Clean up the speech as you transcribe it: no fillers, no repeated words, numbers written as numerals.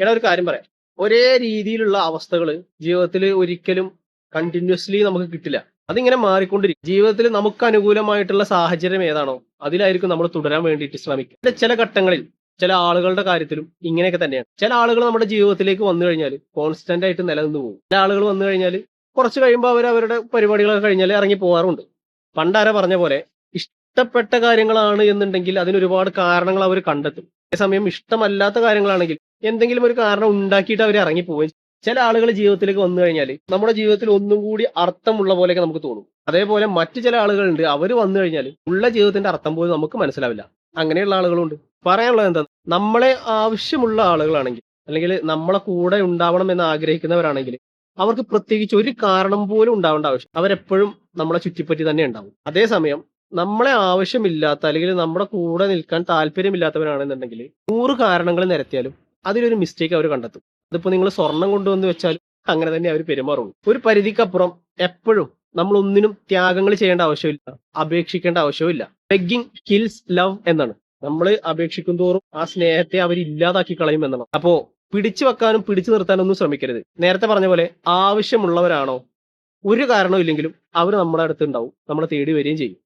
എടാ ഒരു കാര്യം പറയാം. ഒരേ രീതിയിലുള്ള അവസ്ഥകള് ജീവിതത്തില് ഒരിക്കലും കണ്ടിന്യൂസ്ലി നമുക്ക് കിട്ടില്ല. അതിങ്ങനെ മാറിക്കൊണ്ടിരിക്കും. ജീവിതത്തിൽ നമുക്ക് അനുകൂലമായിട്ടുള്ള സാഹചര്യം ഏതാണോ അതിലായിരിക്കും നമ്മൾ തുടരാൻ വേണ്ടിയിട്ട് ശ്രമിക്കുക. പിന്നെ ചില ഘട്ടങ്ങളിൽ ചില ആളുകളുടെ കാര്യത്തിലും ഇങ്ങനെയൊക്കെ തന്നെയാണ്. ചില ആളുകൾ നമ്മുടെ ജീവിതത്തിലേക്ക് വന്നു കഴിഞ്ഞാൽ കോൺസ്റ്റന്റ് ആയിട്ട് നിലനിന്ന് പോകും. ചില ആളുകൾ വന്നു കഴിഞ്ഞാൽ കുറച്ച് കഴിയുമ്പോൾ അവർ അവരുടെ പരിപാടികളൊക്കെ കഴിഞ്ഞാൽ ഇറങ്ങി പോകാറുണ്ട്. പണ്ടാര പറഞ്ഞ പോലെ ഇഷ്ടപ്പെട്ട കാര്യങ്ങളാണ് എന്നുണ്ടെങ്കിൽ അതിന് ഒരുപാട് കാരണങ്ങൾ അവർ കണ്ടെത്തും. അതേസമയം ഇഷ്ടമല്ലാത്ത കാര്യങ്ങളാണെങ്കിൽ എന്തെങ്കിലും ഒരു കാരണം ഉണ്ടാക്കിയിട്ട് അവർ ഇറങ്ങി പോവുകയും ചെയ്യും. ചില ആളുകൾ ജീവിതത്തിലേക്ക് വന്നു കഴിഞ്ഞാൽ നമ്മുടെ ജീവിതത്തിൽ ഒന്നും കൂടി അർത്ഥമുള്ള പോലെയൊക്കെ നമുക്ക് തോന്നും. അതേപോലെ മറ്റു ചില ആളുകളുണ്ട്, അവർ വന്നു കഴിഞ്ഞാൽ ഉള്ള ജീവിതത്തിന്റെ അർത്ഥം പോലും നമുക്ക് മനസ്സിലാവില്ല. അങ്ങനെയുള്ള ആളുകളുണ്ട്. പറയാനുള്ളത് എന്താ, നമ്മളെ ആവശ്യമുള്ള ആളുകളാണെങ്കിൽ അല്ലെങ്കിൽ നമ്മളെ കൂടെ ഉണ്ടാവണം എന്ന് ആഗ്രഹിക്കുന്നവരാണെങ്കിൽ അവർക്ക് പ്രത്യേകിച്ച് ഒരു കാരണം പോലും ഉണ്ടാവേണ്ട ആവശ്യം, അവരെപ്പോഴും നമ്മളെ ചുറ്റിപ്പറ്റി തന്നെ ഉണ്ടാവും. അതേസമയം നമ്മളെ ആവശ്യമില്ലാത്ത അല്ലെങ്കിൽ നമ്മുടെ കൂടെ നിൽക്കാൻ താല്പര്യമില്ലാത്തവരാണെന്നുണ്ടെങ്കിൽ 100 കാരണങ്ങൾ നിരത്തിയാലും അതിലൊരു മിസ്റ്റേക്ക് അവർ കണ്ടെത്തും. അതിപ്പോ നിങ്ങൾ സ്വർണം കൊണ്ടുവന്ന് വെച്ചാലും അങ്ങനെ തന്നെ അവർ പെരുമാറുള്ളൂ. ഒരു പരിധിക്കപ്പുറം എപ്പോഴും നമ്മൾ ഒന്നിനും ത്യാഗങ്ങൾ ചെയ്യേണ്ട ആവശ്യമില്ല, അപേക്ഷിക്കേണ്ട ആവശ്യമില്ല. ബെഗ്ഗിങ് കിൽസ് ലവ് എന്നാണ്. നമ്മൾ അപേക്ഷിക്കും തോറും ആ സ്നേഹത്തെ അവർ ഇല്ലാതാക്കി കളയും എന്നാണ്. അപ്പോ പിടിച്ചു വെക്കാനും പിടിച്ചു നിർത്താനും ഒന്നും ശ്രമിക്കരുത്. നേരത്തെ പറഞ്ഞ പോലെ ആവശ്യമുള്ളവരാണോ ഒരു കാരണവും ഇല്ലെങ്കിലും അവർ നമ്മുടെ അടുത്ത് ഉണ്ടാവും, നമ്മളെ തേടി വരികയും ചെയ്യും.